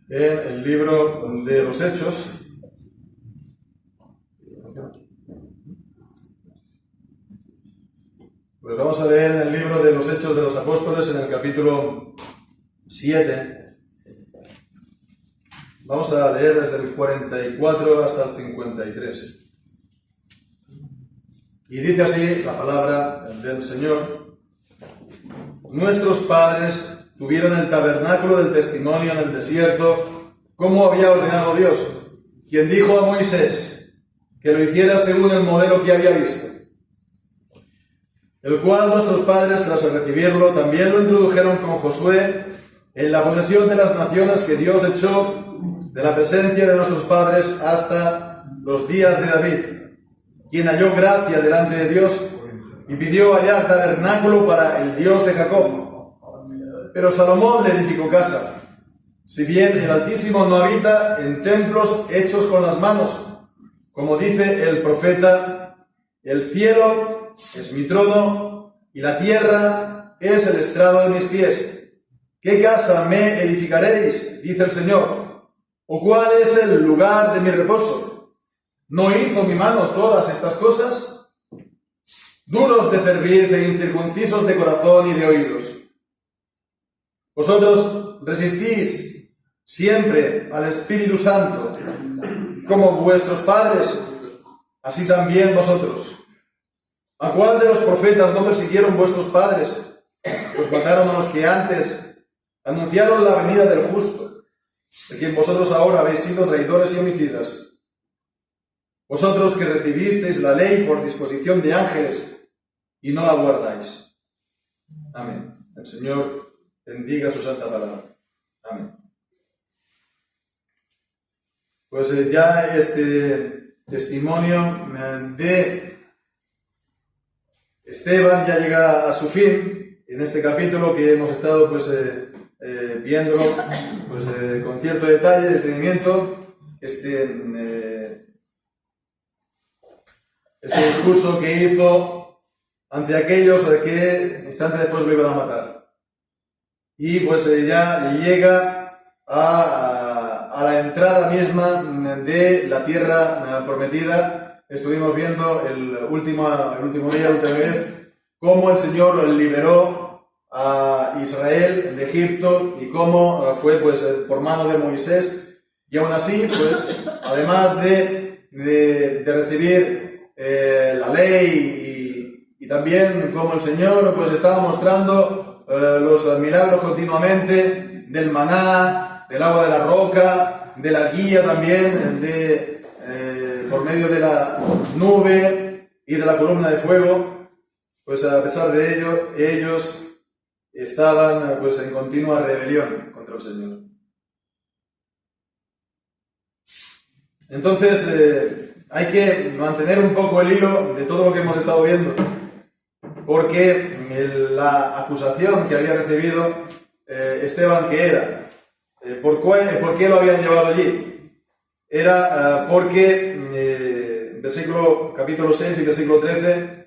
en el libro de los Hechos. Pues vamos a leer en el libro de los Hechos de los Apóstoles, en el capítulo 7. Vamos a leer desde el 44 hasta el 53. Y dice así la palabra del Señor: Nuestros padres tuvieron el tabernáculo del testimonio en el desierto, como había ordenado Dios, quien dijo a Moisés que lo hiciera según el modelo que había visto, el cual nuestros padres, tras recibirlo, también lo introdujeron con Josué en la posesión de las naciones que Dios echó de la presencia de nuestros padres hasta los días de David, quien halló gracia delante de Dios y pidió hallar tabernáculo para el Dios de Jacob. Pero Salomón le edificó casa, si bien el Altísimo no habita en templos hechos con las manos, como dice el profeta: el cielo es mi trono y la tierra es el estrado de mis pies. ¿Qué casa me edificaréis?, dice el Señor. ¿O cuál es el lugar de mi reposo? ¿No hizo mi mano todas estas cosas? Duros de cerviz e incircuncisos de corazón y de oídos. Vosotros resistís siempre al Espíritu Santo, como vuestros padres, así también vosotros. ¿A cuál de los profetas no persiguieron vuestros padres? Pues mataron a los que antes anunciaron la venida del justo, de quien vosotros ahora habéis sido traidores y homicidas. Vosotros que recibisteis la ley por disposición de ángeles y no la guardáis. Amén. El Señor bendiga su santa palabra. Amén. Pues ya este testimonio de Esteban ya llega a su fin en este capítulo que hemos estado viéndolo con cierto detalle, detenimiento, este discurso que hizo ante aquellos que instantes después lo iban a matar. Y pues ya llega a la entrada misma de la tierra prometida. Estuvimos viendo el último día, la última vez, cómo el Señor liberó a Israel de Egipto y cómo fue por mano de Moisés. Y aún así, además de recibir la ley y también cómo el Señor estaba mostrando los milagros continuamente del maná, del agua de la roca, de la guía también, por medio de la nube y de la columna de fuego, a pesar de ello, ellos estaban en continua rebelión contra el Señor. Entonces, hay que mantener un poco el hilo de todo lo que hemos estado viendo, porque la acusación que había recibido Esteban, que era, ¿por qué lo habían llevado allí? Era porque, capítulo 6 y versículo 13,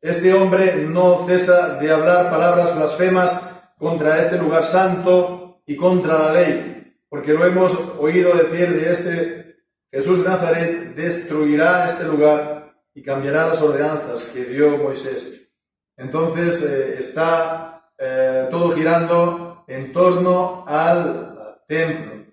este hombre no cesa de hablar palabras blasfemas contra este lugar santo y contra la ley, porque lo hemos oído decir de este Jesús de Nazaret: destruirá este lugar y cambiará las ordenanzas que dio Moisés. Entonces está todo girando en torno al templo.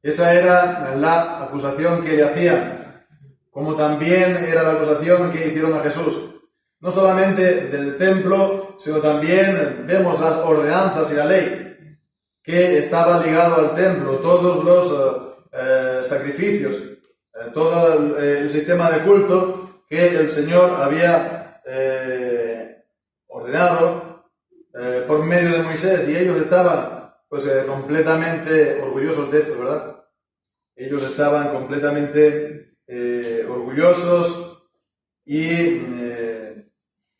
Esa era la acusación que le hacían, como también era la acusación que hicieron a Jesús. No solamente del templo, sino también vemos las ordenanzas y la ley que estaba ligado al templo, todos los sacrificios, todo el sistema de culto que el Señor había ordenado por medio de Moisés, y ellos estaban completamente orgullosos de esto, ¿verdad? Ellos estaban completamente orgullosos y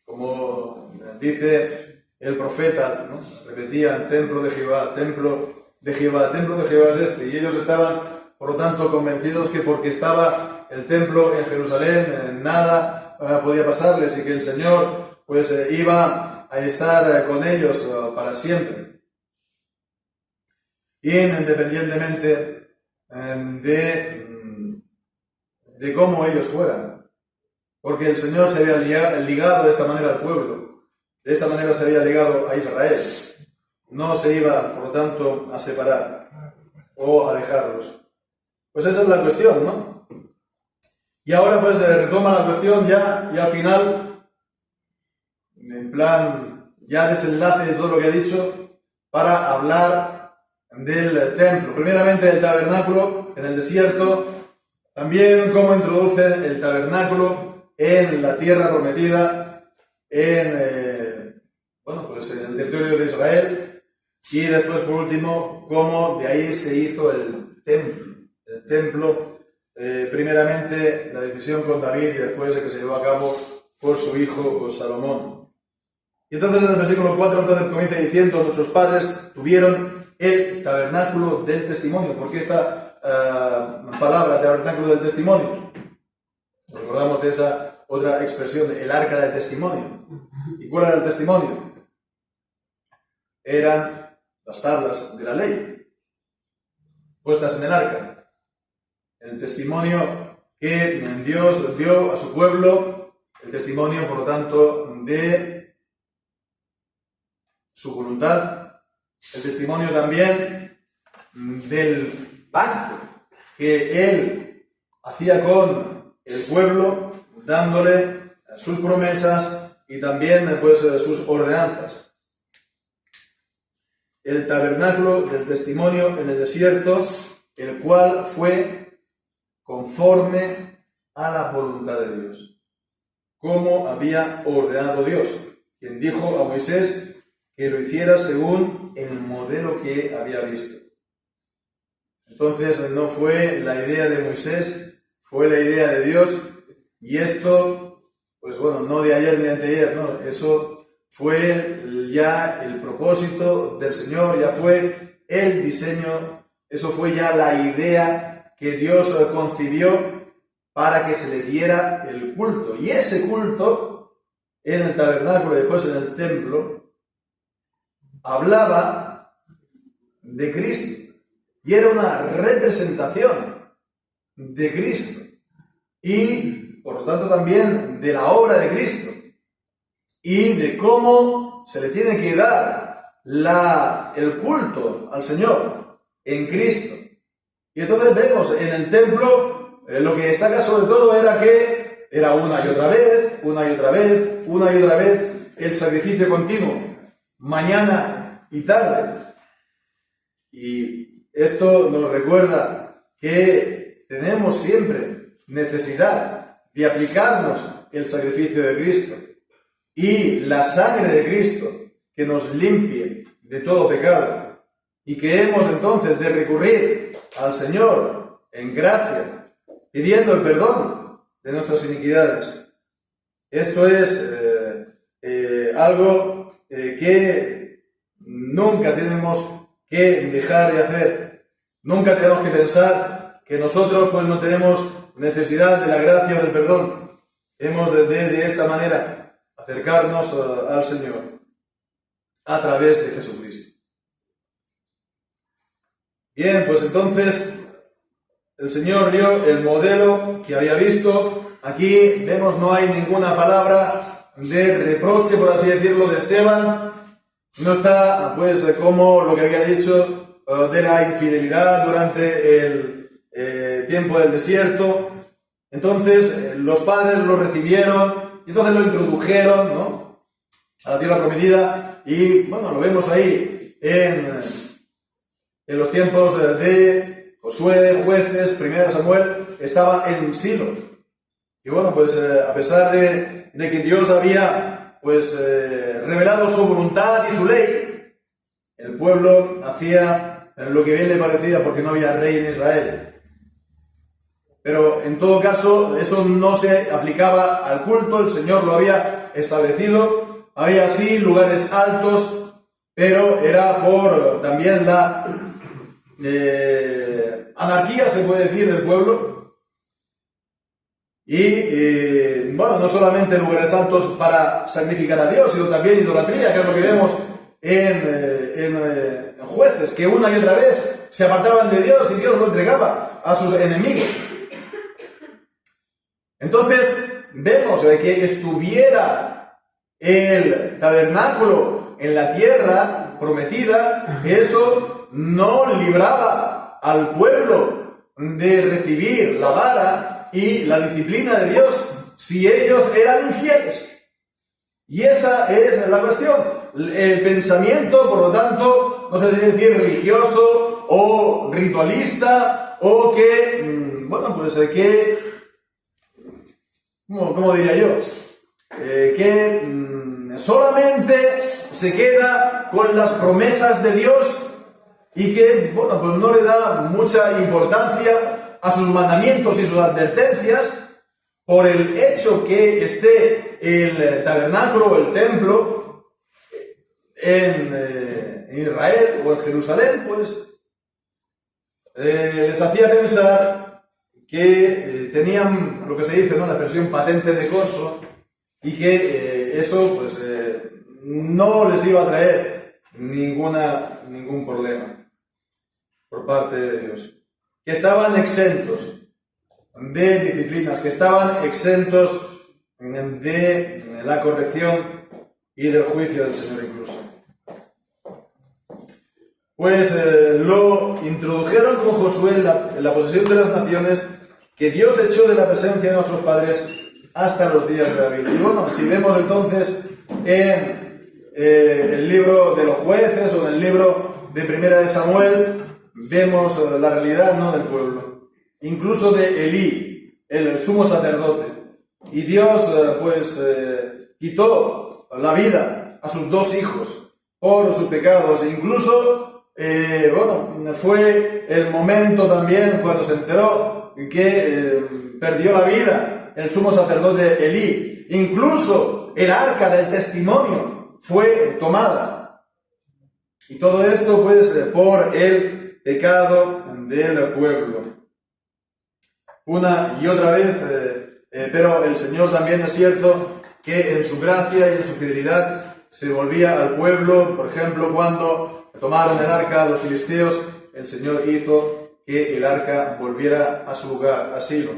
como dice el profeta, ¿no? Repetían: templo de Jehová, templo de Jehová, templo de Jehová es este. Y ellos estaban, por lo tanto, convencidos que porque estaba el templo en Jerusalén, nada podía pasarles, y que el Señor iba a estar con ellos para siempre. independientemente de cómo ellos fueran. Porque el Señor se había ligado de esta manera al pueblo, de esta manera se había ligado a Israel. No se iba, por lo tanto, a separar o a dejarlos. Pues esa es la cuestión, ¿no? Y ahora pues retoma la cuestión ya y al final, en plan, ya desenlace de todo lo que ha dicho, para hablar del templo. Primeramente el tabernáculo en el desierto, también cómo introduce el tabernáculo en la tierra prometida, en el territorio de Israel, y después por último cómo de ahí se hizo el templo. El templo, primeramente la decisión con David y después el que se llevó a cabo por su hijo Salomón. Y entonces en el versículo 4 entonces comienza diciendo: nuestros padres tuvieron el tabernáculo del testimonio. ¿Por qué esta palabra, tabernáculo del testimonio? Nos recordamos de esa otra expresión, el arca del testimonio. ¿Y cuál era el testimonio? Eran las tablas de la ley puestas en el arca. El testimonio que Dios dio a su pueblo, el testimonio, por lo tanto, de su voluntad, el testimonio también del pacto que Él hacía con el pueblo, dándole sus promesas y también pues, sus ordenanzas. El tabernáculo del testimonio en el desierto, el cual fue conforme a la voluntad de Dios, como había ordenado Dios, quien dijo a Moisés que lo hiciera según el modelo que había visto. Entonces no fue la idea de Moisés, fue la idea de Dios, y esto, pues bueno, no de ayer ni de anteayer, no, eso fue ya el propósito del Señor, ya fue el diseño, eso fue ya la idea que Dios concibió para que se le diera el culto. Y ese culto en el tabernáculo, después en el templo, hablaba de Cristo y era una representación de Cristo y por lo tanto también de la obra de Cristo y de cómo se le tiene que dar el culto al Señor en Cristo. Y entonces vemos en el templo lo que destaca sobre todo era que era una y otra vez, una y otra vez, una y otra vez el sacrificio continuo, mañana y tarde. Y esto nos recuerda que tenemos siempre necesidad de aplicarnos el sacrificio de Cristo y la sangre de Cristo que nos limpie de todo pecado y que hemos entonces de recurrir al Señor en gracia, pidiendo el perdón de nuestras iniquidades. Esto es algo que nunca tenemos que dejar de hacer. Nunca tenemos que pensar que nosotros pues no tenemos necesidad de la gracia o del perdón. Hemos de esta manera acercarnos al Señor a través de Jesucristo. Bien, pues entonces el Señor dio el modelo que había visto. Aquí vemos no hay ninguna palabra de reproche, por así decirlo, de Esteban. No está, pues, como lo que había dicho de la infidelidad durante el tiempo del desierto. Entonces, los padres lo recibieron y entonces lo introdujeron, ¿no?, a la tierra prometida. Y, bueno, lo vemos ahí en los tiempos de Josué, Jueces, Primera Samuel, estaba en Silo. Y, bueno, pues, a pesar de que Dios había, pues, revelado su voluntad y su ley, el pueblo hacía lo que bien le parecía porque no había rey en Israel. Pero en todo caso, eso no se aplicaba al culto, el Señor lo había establecido. Había sí lugares altos, pero era por también la anarquía, se puede decir, del pueblo. Y bueno, no solamente lugares altos para sacrificar a Dios, sino también idolatría, que es lo que vemos en Jueces, que una y otra vez se apartaban de Dios y Dios lo entregaba a sus enemigos. Entonces, vemos que estuviera el tabernáculo en la tierra prometida, eso no libraba al pueblo de recibir la vara y la disciplina de Dios si ellos eran infieles. Y esa es la cuestión. El pensamiento, por lo tanto, no sé si decir religioso o ritualista, o que, ¿cómo diría yo? Que solamente se queda con las promesas de Dios y que, no le da mucha importancia a sus mandamientos y sus advertencias por el hecho que esté el tabernáculo o el templo en Israel o en Jerusalén, pues les hacía pensar que tenían lo que se dice, ¿no?, la expresión patente de corso, y que eso pues no les iba a traer ningún problema por parte de Dios, que estaban exentos de disciplinas, que estaban exentos de la corrección y del juicio del Señor incluso. Pues lo introdujeron con Josué en la posesión de las naciones que Dios echó de la presencia de nuestros padres hasta los días de David. Y si vemos entonces en el libro de los jueces o en el libro de Primera de Samuel, vemos la realidad, ¿no?, del pueblo. Incluso de Elí, el sumo sacerdote. Y Dios quitó la vida a sus 2 hijos por sus pecados. E incluso, fue el momento también cuando se enteró que perdió la vida el sumo sacerdote Elí. Incluso el arca del testimonio fue tomada. Y todo esto pues por el pecado del pueblo. Una y otra vez, pero el Señor también es cierto que en su gracia y en su fidelidad se volvía al pueblo. Por ejemplo, cuando tomaron el arca los filisteos, el Señor hizo que el arca volviera a su lugar, a Silo.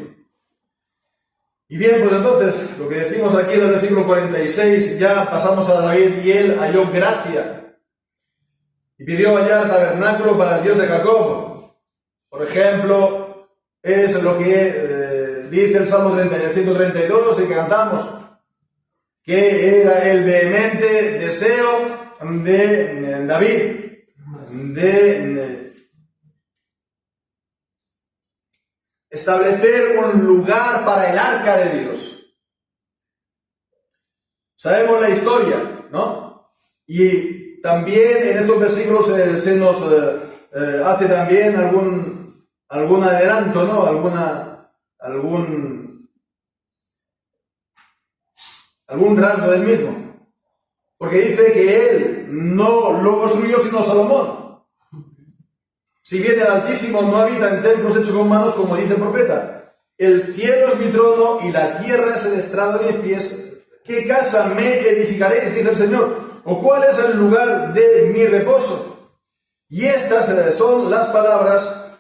Y bien, pues entonces, lo que decimos aquí en el versículo 46, ya pasamos a David, y él halló gracia y pidió hallar tabernáculo para el Dios de Jacob. Por ejemplo, es lo que dice el Salmo 132 y que cantamos, que era el vehemente deseo de David de establecer un lugar para el arca de Dios. Sabemos la historia, ¿no? Y también en estos versículos se nos hace también algún adelanto, ¿no? Algún rasgo del mismo. Porque dice que él no lo construyó sino Salomón. Si bien el Altísimo no habita en templos hechos con manos, como dice el profeta, el cielo es mi trono y la tierra es el estrado de mis pies. ¿Qué casa me edificaréis?, dice el Señor. ¿O cuál es el lugar de mi reposo? Y estas son las palabras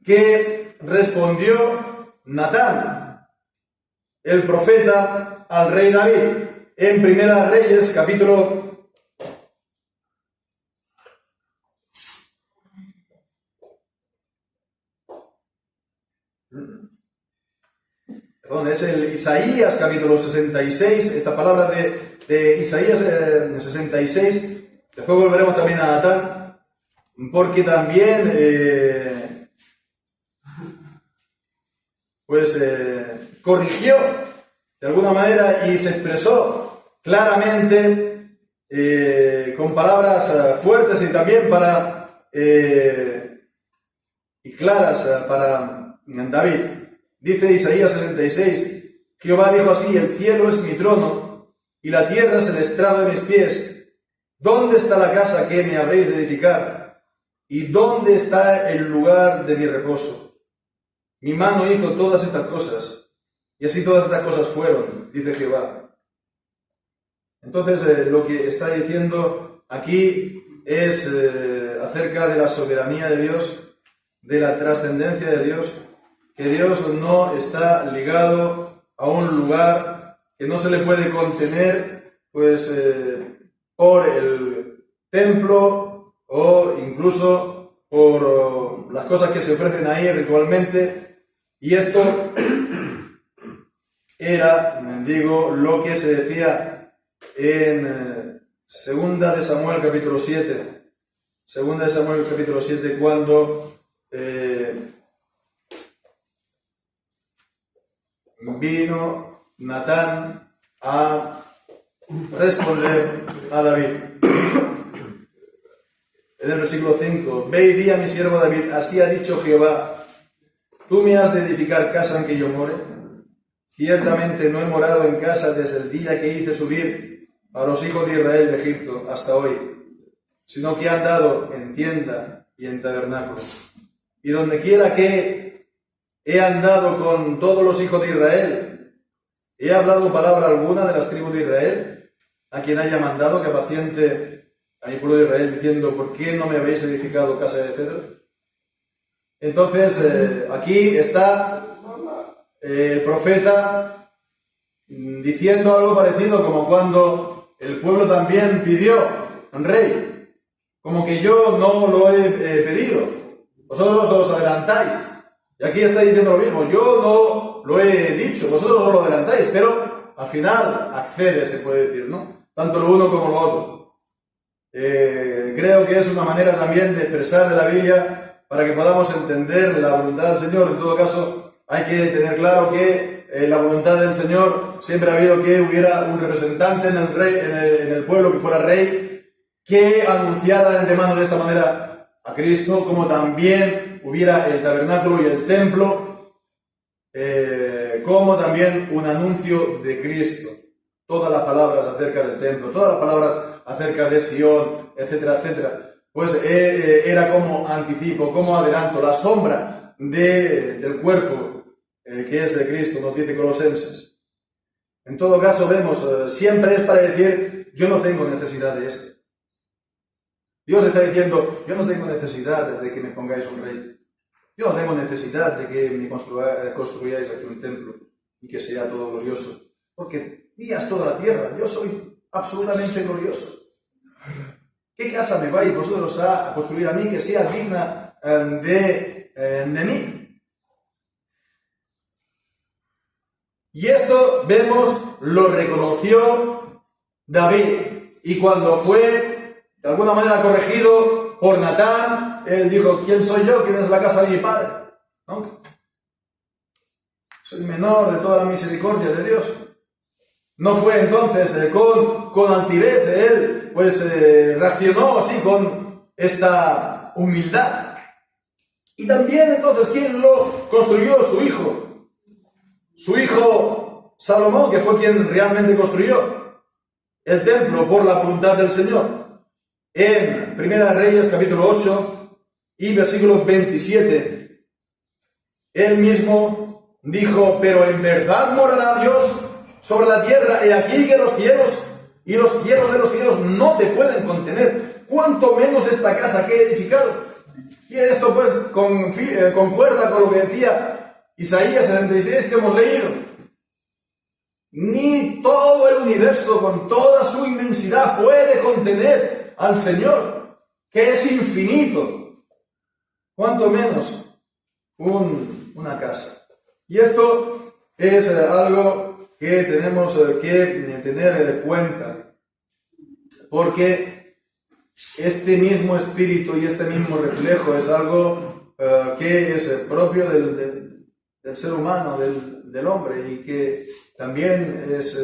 que respondió Natán, el profeta, al rey David, en Primera Reyes, capítulo 'Perdón, es el Isaías, capítulo 66, esta palabra de Isaías 66, después volveremos también a Natán, porque también corrigió de alguna manera y se expresó claramente con palabras fuertes y también claras para David. Dice Isaías 66, Jehová dijo así: el cielo es mi trono y la tierra es el estrado de mis pies. ¿Dónde está la casa que me habréis de edificar? ¿Y dónde está el lugar de mi reposo? Mi mano hizo todas estas cosas, y así todas estas cosas fueron, dice Jehová. Entonces, lo que está diciendo aquí es acerca de la soberanía de Dios, de la trascendencia de Dios, que Dios no está ligado a un lugar, que no se le puede contener, pues, por el templo o incluso por las cosas que se ofrecen ahí ritualmente. Y esto era, digo, lo que se decía en Segunda de Samuel capítulo 7. Segunda de Samuel capítulo 7, cuando vino Natán a responder a David. En el versículo 5, ve y di a mi siervo David, así ha dicho Jehová, tú me has de edificar casa en que yo more. Ciertamente no he morado en casa desde el día que hice subir a los hijos de Israel de Egipto hasta hoy, sino que he andado en tienda y en tabernáculo. Y donde quiera que he andado con todos los hijos de Israel, he hablado palabra alguna de las tribus de Israel, a quien haya mandado que apaciente a mi pueblo de Israel, diciendo, ¿por qué no me habéis edificado casa de cedro? Entonces, aquí está el profeta diciendo algo parecido como cuando el pueblo también pidió un rey, como que yo no lo he pedido, vosotros os adelantáis. Y aquí está diciendo lo mismo, yo no lo he dicho, vosotros no lo adelantáis, pero al final accede, se puede decir, ¿no? Tanto lo uno como lo otro. Creo que es una manera también de expresar de la Biblia para que podamos entender la voluntad del Señor. En todo caso, hay que tener claro que la voluntad del Señor siempre ha habido que hubiera un representante en el, rey, en el pueblo que fuera rey, que anunciara de antemano de esta manera a Cristo, como también hubiera el tabernáculo y el templo, como también un anuncio de Cristo. Todas las palabras acerca del templo, todas las palabras acerca de Sion, etcétera, etcétera, pues era como anticipo, como adelanto, la sombra del cuerpo que es de Cristo, nos dice Colosenses. En todo caso vemos, siempre es para decir, yo no tengo necesidad de esto. Dios está diciendo, yo no tengo necesidad de que me pongáis un rey. Yo no tengo necesidad de que me construyáis aquí un templo y que sea todo glorioso. Porque mía es toda la tierra, yo soy absolutamente glorioso. ¿Qué casa me vais vosotros a construir a mí que sea digna de mí? Y esto, vemos, lo reconoció David. Y cuando fue, de alguna manera, corregido por Natán, él dijo, ¿quién soy yo? ¿Quién es la casa de mi padre? ¿No? Soy el menor de toda la misericordia de Dios. No fue entonces con altivez, él pues reaccionó así con esta humildad. Y también entonces, ¿quién lo construyó? Su hijo. Su hijo Salomón, que fue quien realmente construyó el templo por la voluntad del Señor. En Primera de Reyes, capítulo 8 y versículo 27, él mismo dijo, pero en verdad morará Dios sobre la tierra, he aquí que los cielos y los cielos de los cielos no te pueden contener, cuanto menos esta casa que he edificado. Y esto pues concuerda con lo que decía Isaías 76 que hemos leído. Ni todo el universo con toda su inmensidad puede contener al Señor, que es infinito, cuanto menos una casa. Y esto es algo que tenemos que tener en cuenta, porque este mismo espíritu y este mismo reflejo es algo que es propio del ser humano, del hombre, y que también es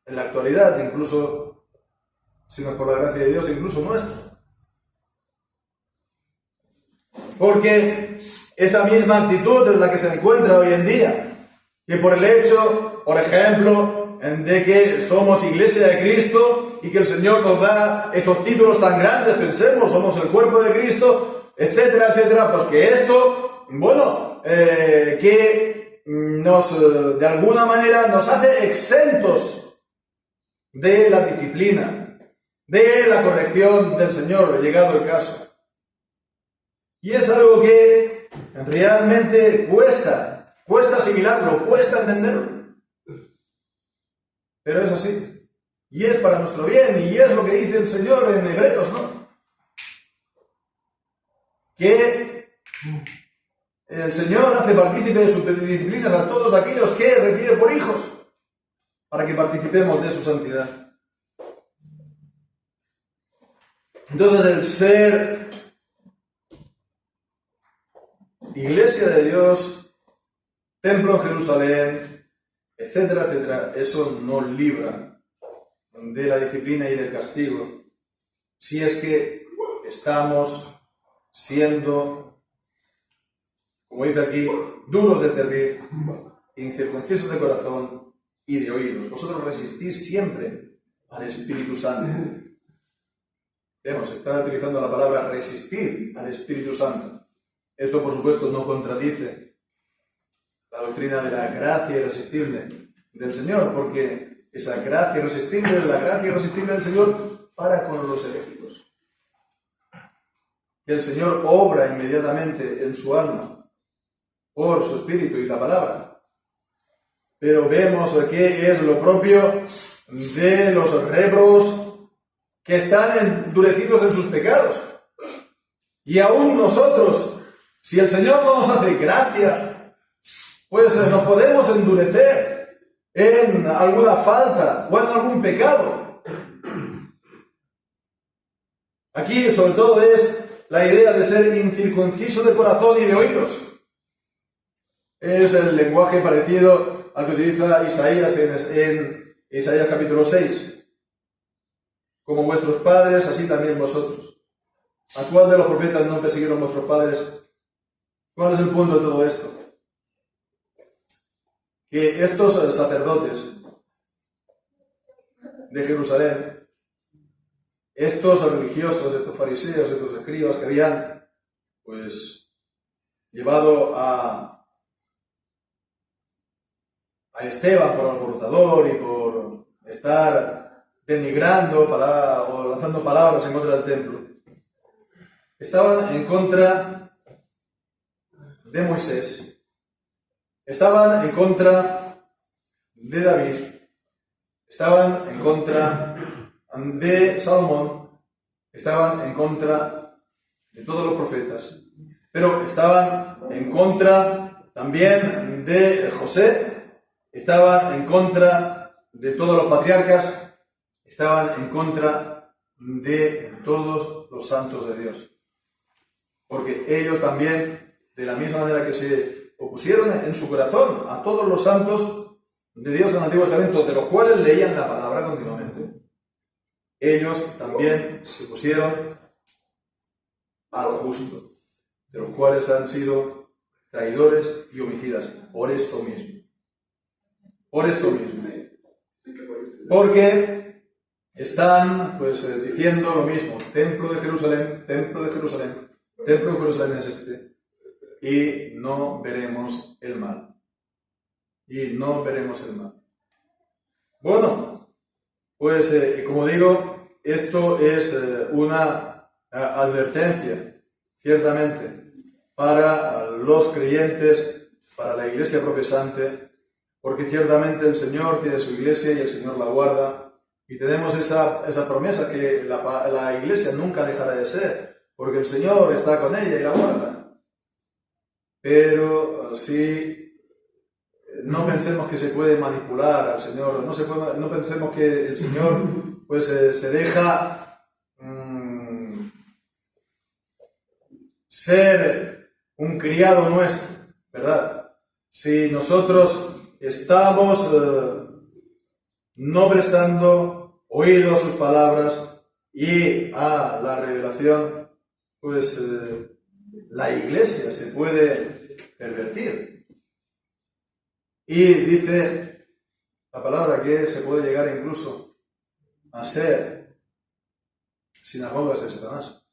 en la actualidad, incluso, si no es por la gracia de Dios, incluso nuestro. Porque esta misma actitud es la que se encuentra hoy en día, que por el hecho, por ejemplo, de que somos Iglesia de Cristo y que el Señor nos da estos títulos tan grandes, pensemos, somos el cuerpo de Cristo, etcétera, etcétera, pues que esto, bueno, que nos, de alguna manera, nos hace exentos de la disciplina, de la corrección del Señor, llegado el caso. Y es algo que realmente cuesta asimilarlo, cuesta entenderlo. Pero es así. Y es para nuestro bien, y es lo que dice el Señor en Hebreos, ¿no? Que el Señor hace partícipe de sus disciplinas a todos aquellos que recibe por hijos, para que participemos de su santidad. Entonces, el ser Iglesia de Dios, Templo en Jerusalén, etcétera, etcétera, eso nos libra de la disciplina y del castigo, si es que estamos siendo, como dice aquí, duros de cerviz, incircuncisos de corazón y de oídos. Vosotros resistís siempre al Espíritu Santo. Vemos, está utilizando la palabra resistir al Espíritu Santo. Esto, por supuesto, no contradice la doctrina de la gracia irresistible del Señor, porque esa gracia irresistible es la gracia irresistible del Señor para con los heréticos. Que el Señor obra inmediatamente en su alma por su Espíritu y la palabra. Pero vemos que es lo propio de los réprobos que están endurecidos en sus pecados. Y aún nosotros, si el Señor no nos hace gracia, pues nos podemos endurecer en alguna falta o en algún pecado. Aquí, sobre todo, es la idea de ser incircunciso de corazón y de oídos. Es el lenguaje parecido al que utiliza Isaías en Isaías capítulo 6. Como vuestros padres, así también vosotros. ¿A cuál de los profetas no persiguieron vuestros padres? ¿Cuál es el punto de todo esto? Que estos sacerdotes de Jerusalén, estos religiosos, estos fariseos, estos escribas que habían pues llevado a Esteban por alborotador y por estar denigrando o lanzando palabras en contra del templo, estaban en contra de Moisés, estaban en contra de David, estaban en contra de Salomón, estaban en contra de todos los profetas, pero estaban en contra también de José, estaban en contra de todos los patriarcas, estaban en contra de todos los santos de Dios. Porque ellos también, de la misma manera que se opusieron en su corazón a todos los santos de Dios en el Antiguo Testamento, de los cuales leían la palabra continuamente, ellos también se opusieron a lo justo, de los cuales han sido traidores y homicidas, por esto mismo. Por esto mismo. Porque están pues diciendo lo mismo, templo de Jerusalén, templo de Jerusalén. Templo en Jerusalén es este, y no veremos el mal. Y no veremos el mal. Bueno, pues como digo, esto es una advertencia, ciertamente, para los creyentes, para la iglesia profesante, porque ciertamente el Señor tiene su iglesia y el Señor la guarda, y tenemos esa promesa que la iglesia nunca dejará de ser, porque el Señor está con ella y la guarda. Pero si no pensemos que se puede manipular al Señor, no pensemos que el Señor pues se deja ser un criado nuestro, ¿verdad? Si nosotros estamos no prestando oído a sus palabras y a la revelación, pues la iglesia se puede pervertir. Y dice la palabra que se puede llegar incluso a ser sinagogas de Satanás.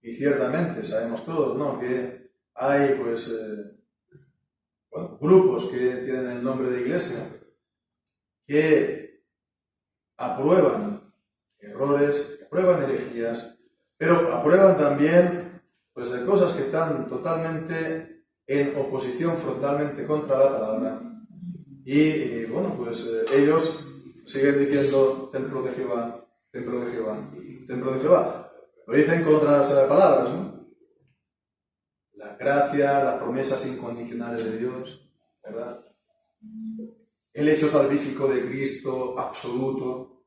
Y ciertamente sabemos todos, ¿no?, que hay pues grupos que tienen el nombre de iglesia que aprueban errores, aprueban herejías, pero aprueban también pues, cosas que están totalmente en oposición frontalmente contra la palabra. Y bueno, pues ellos siguen diciendo templo de Jehová, templo de Jehová, templo de Jehová. Lo dicen con otras palabras, ¿no? La gracia, las promesas incondicionales de Dios, ¿verdad? El hecho salvífico de Cristo absoluto,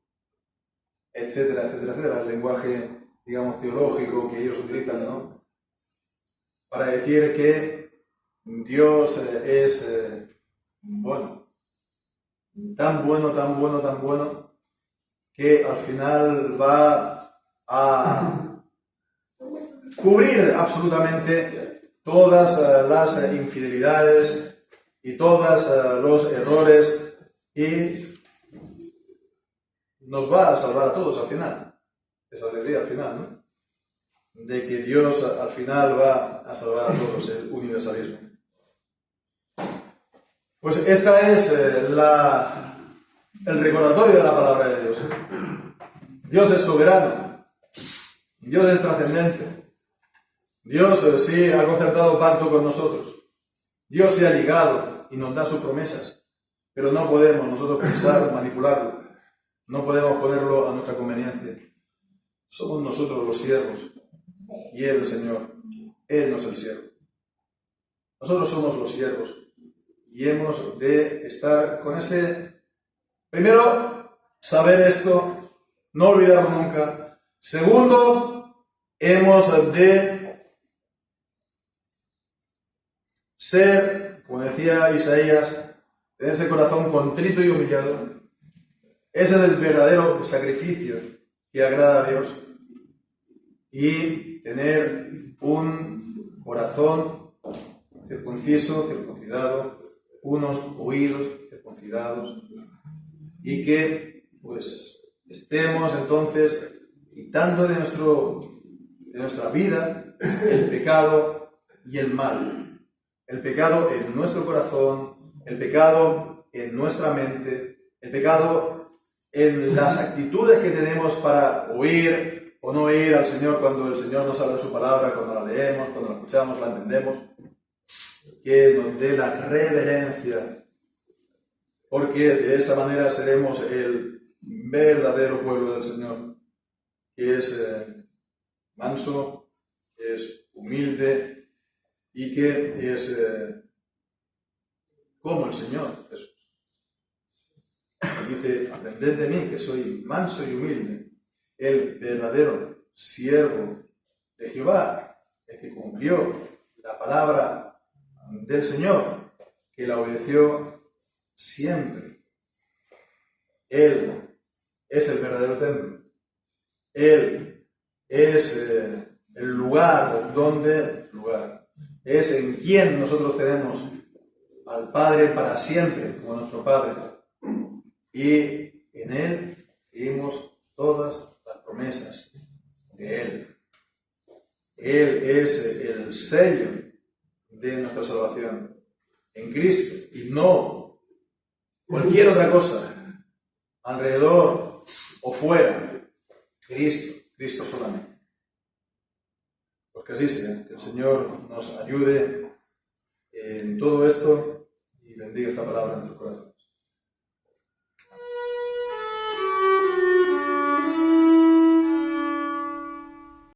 etcétera, etcétera, etcétera. El lenguaje, digamos, teológico que ellos utilizan, ¿no? Para decir que Dios es bueno, tan bueno, tan bueno, tan bueno, que al final va a cubrir absolutamente todas las infidelidades y todos los errores y nos va a salvar a todos al final. Esa es la idea al final, ¿no? De que Dios al final va a salvar a todos, el universalismo. Pues esta es el recordatorio de la palabra de Dios. Dios es soberano, Dios es trascendente, Dios sí ha concertado pacto con nosotros, Dios se ha ligado y nos da sus promesas, pero no podemos nosotros pensar, manipularlo, no podemos ponerlo a nuestra conveniencia. Somos nosotros los siervos y Él el Señor, Él no es el siervo. Nosotros somos los siervos y hemos de estar con ese, primero, saber esto, no olvidarlo nunca. Segundo, hemos de ser, como decía Isaías, tener ese corazón contrito y humillado. Ese es el verdadero sacrificio que agrada a Dios. Y tener un corazón circunciso, circuncidado, unos oídos circuncidados, y que pues estemos entonces quitando de nuestra vida el pecado y el mal. El pecado en nuestro corazón, el pecado en nuestra mente, el pecado en las actitudes que tenemos para oír o no oír al Señor cuando el Señor nos habla de su palabra, cuando la leemos, cuando la escuchamos, la entendemos. Que nos dé la reverencia, porque de esa manera seremos el verdadero pueblo del Señor, que es manso, que es humilde y que es como el Señor Jesús. Dice, aprended de mí, que soy manso y humilde, el verdadero siervo de Jehová, el que cumplió la palabra del Señor, que la obedeció siempre. Él es el verdadero templo. Él es el lugar es en quien nosotros tenemos al Padre para siempre, como nuestro Padre. Y en Él vimos todas las promesas de Él. Él es el sello de nuestra salvación en Cristo y no cualquier otra cosa alrededor o fuera. Cristo solamente. Pues que así sea, que el Señor nos ayude en todo esto y bendiga esta palabra en nuestro corazón.